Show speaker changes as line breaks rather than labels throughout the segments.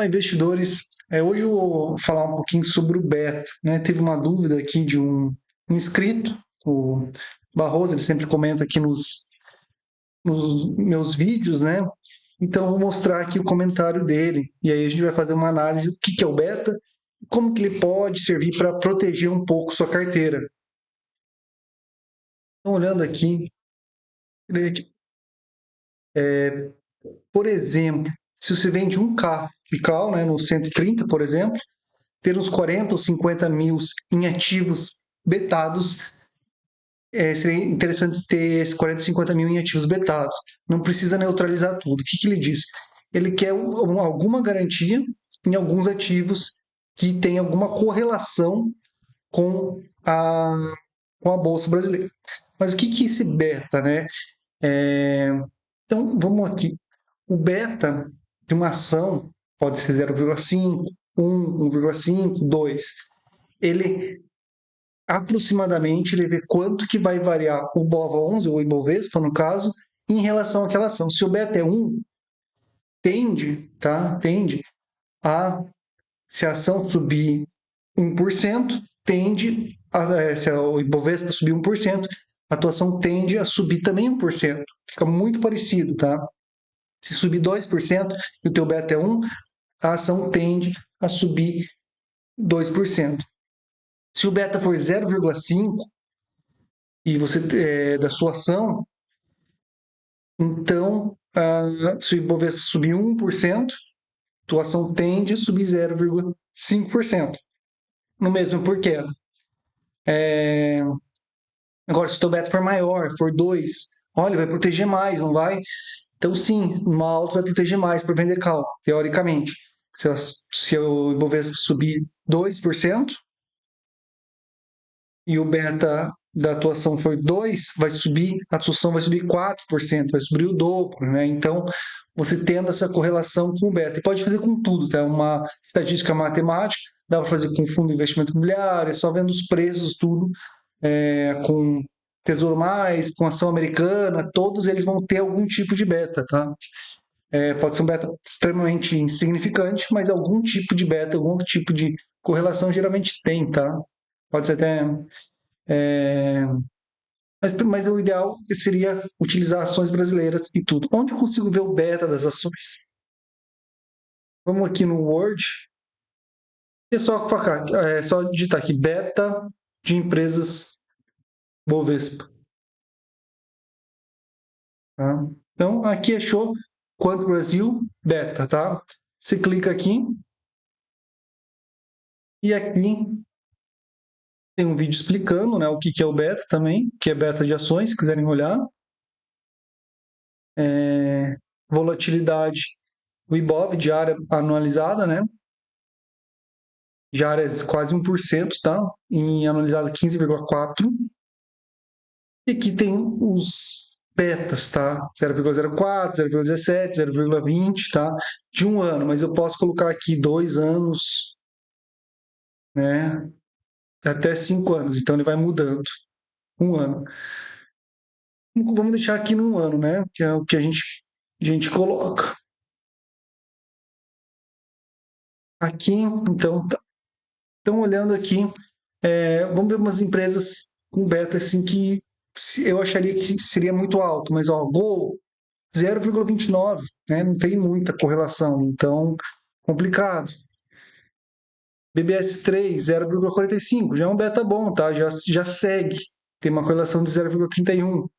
Investidores, hoje eu vou falar um pouquinho sobre o beta, né? Teve uma dúvida aqui de um inscrito, o Barroso, ele sempre comenta aqui nos meus vídeos, né? Então eu vou mostrar aqui o comentário dele e aí a gente vai fazer uma análise do que é o beta, como que ele pode servir para proteger um pouco sua carteira. Então, olhando aqui, por exemplo, se você vende um carro de carro, né, no 130, por exemplo, ter uns 40 ou 50 mil em ativos betados, seria interessante ter esses 40, 50 mil em ativos betados. Não precisa neutralizar tudo. O que ele diz? Ele quer alguma garantia em alguns ativos que tem alguma correlação com a, com a Bolsa Brasileira. Mas o que é esse beta, né? É, então, vamos aqui. O beta de uma ação pode ser 0,5, 1, 1,5, 2. Ele aproximadamente ele vê quanto que vai variar o BOVA11 ou o Ibovespa, no caso, em relação àquela ação. Se o beta é 1, tende a, se a ação subir 1%, se o Ibovespa subir 1%, a tua ação tende a subir também 1%. Fica muito parecido, tá? Se subir 2% e o teu beta é 1, a ação tende a subir 2%. Se o beta for 0,5 e você da sua ação, então se o Ibovespa subir 1%, tua ação tende a subir 0,5%. No mesmo por queda. Agora, se o teu beta for maior, for 2, olha, vai proteger mais, não vai? Então, sim, uma alta vai proteger mais para vender call, teoricamente. Se o Ibovespa subir 2%, e o beta da atuação for 2, a atuação vai subir 4%, vai subir o dobro, né? Então, você tendo essa correlação com o beta. E pode fazer com tudo, tá? Uma estatística matemática, dá para fazer com fundo de investimento imobiliário, só vendo os preços, tudo, com Tesouro Mais, com ação americana, todos eles vão ter algum tipo de beta, tá? Pode ser um beta extremamente insignificante, mas algum tipo de beta, algum tipo de correlação geralmente tem, tá? Pode ser até mas o ideal seria utilizar ações brasileiras e tudo. Onde eu consigo ver o beta das ações? Vamos aqui no Word. É só digitar aqui beta de empresas Bovespa. Tá? Então, aqui achou Quanto Brasil beta, tá? Você clica aqui e aqui tem um vídeo explicando, né, o que é o beta também, que é beta de ações, se quiserem olhar. Volatilidade, o Ibov, diária anualizada, né? Diária é quase 1%, tá? Em anualizada 15,4%. E aqui tem os betas, tá? 0,04, 0,17, 0,20, tá? De um ano, mas eu posso colocar aqui 2 anos, né? Até 5 anos, então ele vai mudando. Um ano. Vamos deixar aqui num ano, né? Que é o que a gente coloca. Aqui, então, estão olhando aqui, vamos ver umas empresas com beta assim que eu acharia que seria muito alto, mas ó, Gol 0,29, né? Não tem muita correlação, então complicado. BBS 3, 0,45, já é um beta bom, tá? Já segue, tem uma correlação de 0,31,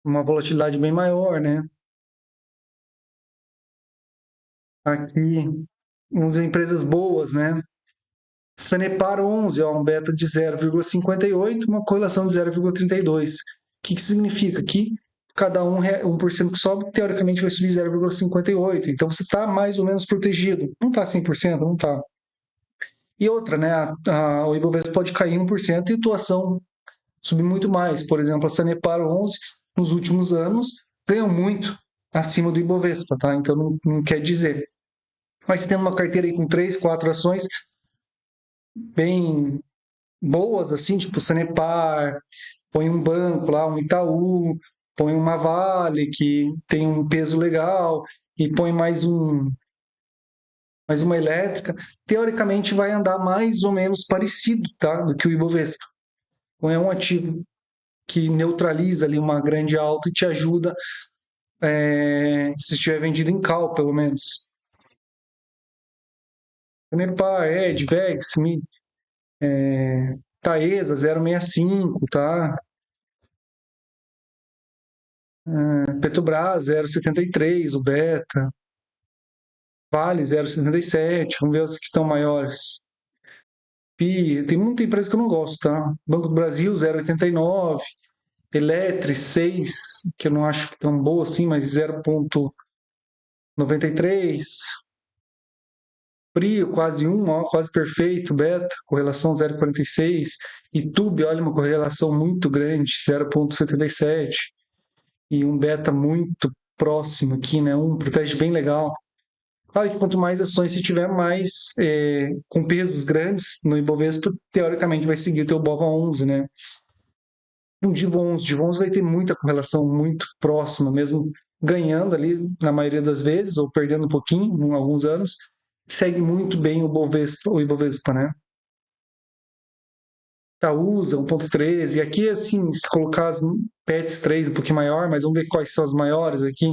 uma volatilidade bem maior, né? Aqui, umas empresas boas, né? Sanepar 11, ó, um beta de 0,58, uma correlação de 0,32. O que significa? Que cada 1% que sobe, teoricamente vai subir 0,58. Então você está mais ou menos protegido. Não está 100%, não está. E outra, né? O Ibovespa pode cair 1% e a tua ação subir muito mais. Por exemplo, a Sanepar 11, nos últimos anos, ganhou muito acima do Ibovespa, tá? Então não quer dizer. Mas você tendo uma carteira aí com 3, 4 ações bem boas, assim, tipo Sanepar, põe um banco lá, um Itaú, põe uma Vale que tem um peso legal e põe mais uma elétrica, teoricamente vai andar mais ou menos parecido, tá, do que o Ibovespa. Então é um ativo que neutraliza ali uma grande alta e te ajuda, se estiver vendido em call, pelo menos. Primeiro par, Ed, Vex, Taesa 0,65, tá? Petrobras 0,73, o Beta. Vale 0,77, vamos ver as que estão maiores. Tem muita empresa que eu não gosto, tá? Banco do Brasil 0,89, Eletri 6, que eu não acho tão boa assim, mas 0,93. Prio quase 1, ó, quase perfeito, Beta, correlação 0,46. YouTube, olha, uma correlação muito grande, 0,77. E um beta muito próximo aqui, né? Um protege bem legal. Claro que quanto mais ações se tiver, mais com pesos grandes no Ibovespa, teoricamente vai seguir o teu BOVA 11, né? Um Div 11 vai ter muita correlação muito próxima, mesmo ganhando ali na maioria das vezes, ou perdendo um pouquinho em alguns anos, segue muito bem o Ibovespa, né? Itaúsa 1,13, e aqui assim, se colocar as PETs 3 um pouquinho maior, mas vamos ver quais são as maiores aqui.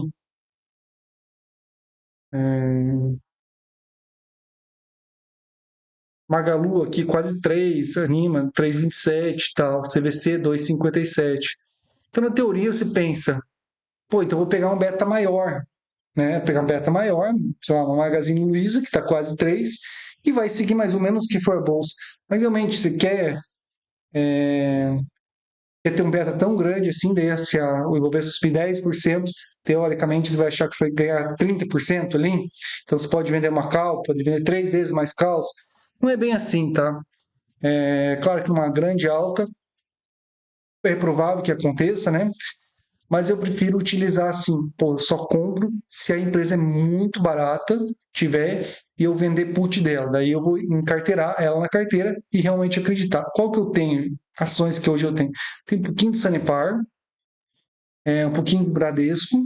Magalu aqui quase 3, Anima 3,27 e tal, CVC 2,57. Então, na teoria, você pensa, pô, então vou pegar um beta maior, né? Pegar um beta maior, sei lá, uma Magazine Luiza, que está quase 3, e vai seguir mais ou menos o que for a bolsa. Mas realmente, você quer ter um beta tão grande assim, daí se o Ibovespa subir 10%, teoricamente você vai achar que você vai ganhar 30% ali. Então você pode vender uma call, pode vender 3 vezes mais calls. Não é bem assim, tá? É claro que uma grande alta é provável que aconteça, né? Mas eu prefiro utilizar assim, pô, eu só compro se a empresa é muito barata, tiver, e eu vender put dela. Daí eu vou encarteirar ela na carteira e realmente acreditar. Qual que eu tenho? Ações que hoje eu tenho. Tem um pouquinho de Sanepar, um pouquinho do Bradesco,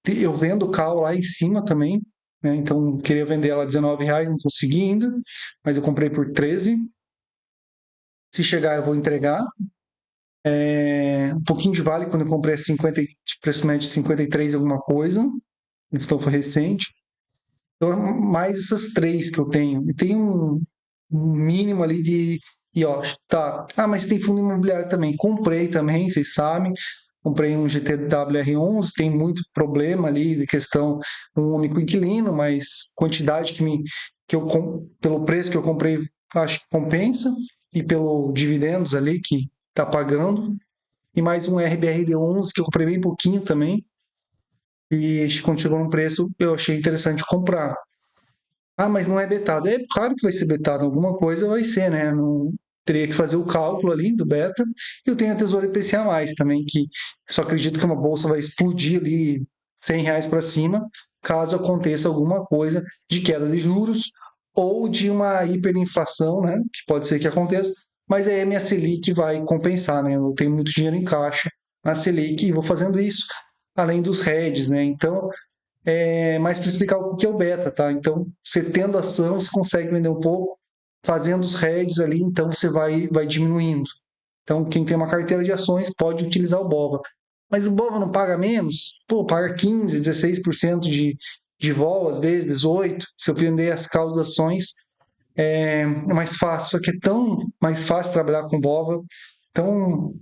eu vendo call lá em cima também, né? Então queria vender ela R$ 19, não consegui ainda, mas eu comprei por 13. Se chegar, eu vou entregar. Um pouquinho de Vale quando eu comprei a 50, de preço médio de 53 alguma coisa, então foi recente. Então, mais essas três que eu tenho. E tem um mínimo ali de. E ó, tá. Ah, mas tem fundo imobiliário também. Comprei também, vocês sabem. Comprei um GTWR11, tem muito problema ali de questão um único inquilino, mas quantidade pelo preço que eu comprei, acho que compensa, e pelo dividendos ali que está pagando, e mais um RBRD11 que eu comprei bem pouquinho também, e quando chegou no preço eu achei interessante comprar. Ah, mas não é betado. É claro que vai ser betado, alguma coisa vai ser, né? Não, teria que fazer o cálculo ali do beta. E eu tenho a Tesouro IPCA+, também, que só acredito que uma bolsa vai explodir ali R$ 100 para cima, caso aconteça alguma coisa de queda de juros ou de uma hiperinflação, né? Que pode ser que aconteça, mas aí a minha Selic vai compensar, né? Eu tenho muito dinheiro em caixa na Selic e vou fazendo isso, além dos hedges, né? Então, mais para explicar o que é o beta, tá? Então, você tendo ação, você consegue vender um pouco, fazendo os hedges ali, então você vai diminuindo. Então, quem tem uma carteira de ações pode utilizar o BOVA. Mas o BOVA não paga menos? Pô, paga 15, 16% de vol, às vezes 18%. Se eu vender as causas das ações, é mais fácil. Só que é tão mais fácil trabalhar com BOVA, tão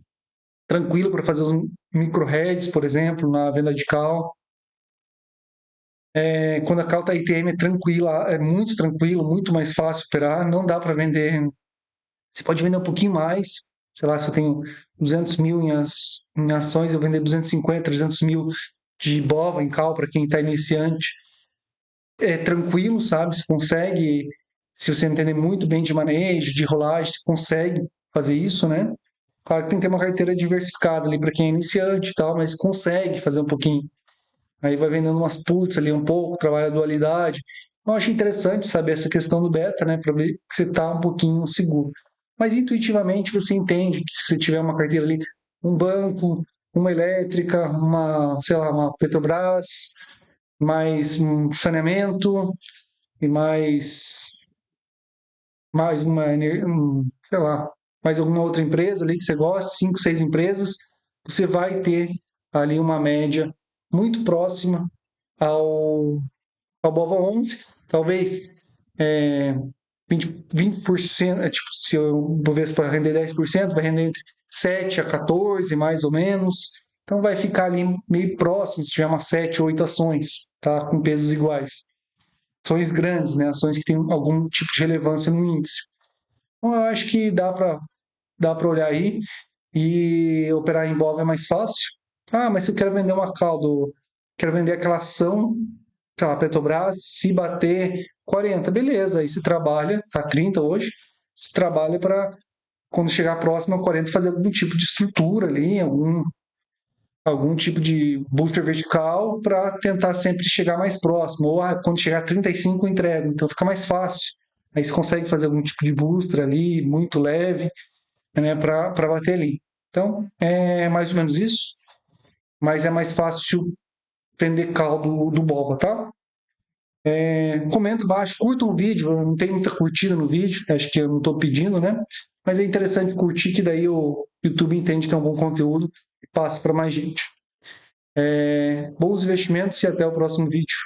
tranquilo para fazer os micro hedges, por exemplo, na venda de call. Quando a Calta ITM é tranquila, é muito tranquilo, muito mais fácil operar, não dá para vender. Você pode vender um pouquinho mais, sei lá, se eu tenho 200 mil em ações, eu vender 250, 300 mil de BOVA em Cal para quem está iniciante. É tranquilo, sabe? Você consegue, se você entender muito bem de manejo, de rolagem, você consegue fazer isso, né? Claro que tem que ter uma carteira diversificada ali para quem é iniciante e tal, mas consegue fazer um pouquinho. Aí vai vendendo umas puts ali um pouco, trabalha a dualidade. Eu acho interessante saber essa questão do beta, né, para ver que você está um pouquinho seguro. Mas intuitivamente você entende que se você tiver uma carteira ali, um banco, uma elétrica, uma, sei lá, uma Petrobras, mais um saneamento e mais uma, sei lá, mais alguma outra empresa ali que você gosta, 5, 6 empresas, você vai ter ali uma média muito próxima ao, ao BOVA 11, talvez é, 20%, tipo, se o Bovespa render 10%, vai render entre 7 a 14, mais ou menos. Então vai ficar ali meio próximo, se tiver umas 7, 8 ações, tá? Com pesos iguais. Ações grandes, né? Ações que têm algum tipo de relevância no índice. Então, eu acho que dá para olhar aí e operar em BOV é mais fácil. Ah, mas se eu quero vender uma caldo, quero vender aquela ação, sei lá, Petrobras, se bater 40, beleza, aí se trabalha, tá 30 hoje, se trabalha para quando chegar próximo a 40 fazer algum tipo de estrutura ali, algum tipo de booster vertical para tentar sempre chegar mais próximo. Ou quando chegar a 35 eu entrego, então fica mais fácil. Aí você consegue fazer algum tipo de booster ali, muito leve, né, para bater ali. Então, é mais ou menos isso, mas é mais fácil vender caldo do Bova, tá? Comenta embaixo, curta um vídeo, não tem muita curtida no vídeo, acho que eu não estou pedindo, né? Mas é interessante curtir, que daí o YouTube entende que é um bom conteúdo e passa para mais gente. Bons investimentos e até o próximo vídeo.